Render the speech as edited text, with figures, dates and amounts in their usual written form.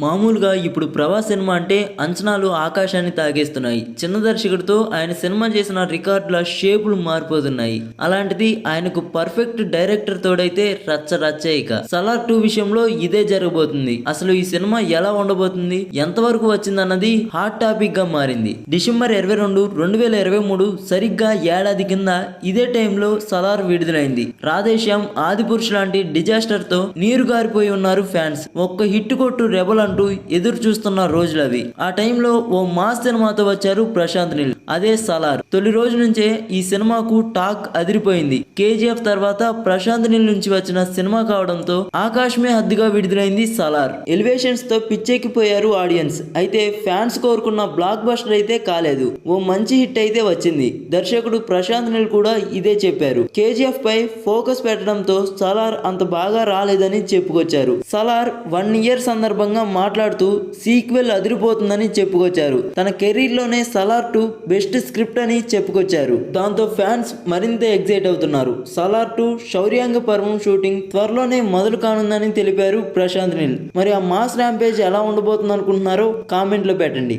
మామూలుగా ఇప్పుడు ప్రభాస్ సినిమా అంటే అంచనాలు ఆకాశాన్ని తాగేస్తున్నాయి. చిన్న దర్శకుడితో ఆయన సినిమా చేసిన రికార్డుల షేపులు మారిపోతున్నాయి. అలాంటిది ఆయనకు పర్ఫెక్ట్ డైరెక్టర్ తోడైతే రచ్చ రచ్చే ఇక. సలార్ 2 విషయంలో ఇదే జరగబోతుంది. అసలు ఈ సినిమా ఎలా ఉండబోతుంది, ఎంతవరకు వచ్చిందన్నది హాట్ టాపిక్ గా మారింది. డిసెంబర్ 22, 2023 సరిగ్గా ఏడాది కింద ఇదే టైంలో సలార్ విడుదలైంది. రాధేశ్యామ్, ఆదిపురుష్ లాంటి డిజాస్టర్ తో నీరు గారిపోయి ఉన్నారు ఫ్యాన్స్. ఒక్క హిట్ కొట్టు రెబల్ అంటూ ఎదురు చూస్తున్న రోజులవి. ఆ టైంలో ఓ మాస్ సినిమాతో వచ్చారు ప్రశాంత్ నీల్, అదే సలార్. తొలి రోజు నుంచే ఈ సినిమాకు టాక్ అదిరిపోయింది. కేజీఎఫ్ తర్వాత ప్రశాంత్ నీల్ నుంచి వచ్చిన సినిమా కావడంతో ఆకాశమే హద్దుగా విడుదలైంది సలార్. ఎలివేషన్స్ తో పిచ్చెక్కిపోయారు ఆడియన్స్. అయితే ఫ్యాన్స్ కోరుకున్న బ్లాక్ బస్టర్ అయితే కాలేదు. ఓ మంచి హిట్ అయితే వచ్చింది. దర్శకుడు ప్రశాంత్ నీల్ కూడా ఇదే చెప్పారు. కేజీఎఫ్ పై ఫోకస్ పెట్టడంతో సలార్ అంత బాగా రాలేదని చెప్పుకొచ్చారు. సలార్ 1 ఇయర్ సందర్భంగా మాట్లాడుతూ సీక్వెల్ అదిరిపోతుందని చెప్పుకొచ్చారు. తన కెరీర్ లోనే సలార్ 2 బెస్ట్ స్క్రిప్ట్ అని చెప్పుకొచ్చారు. దాంతో ఫ్యాన్స్ మరింత ఎగ్జైట్ అవుతున్నారు. సలార్ 2 శౌర్యాంగ పర్వం షూటింగ్ త్వరలోనే మొదలు కానుందని తెలిపారు ప్రశాంత్ నీల్. మరి ఆ మాస్ ర్యాంపేజ్ ఎలా ఉండబోతుంది అనుకుంటున్నారో కామెంట్లో పెట్టండి.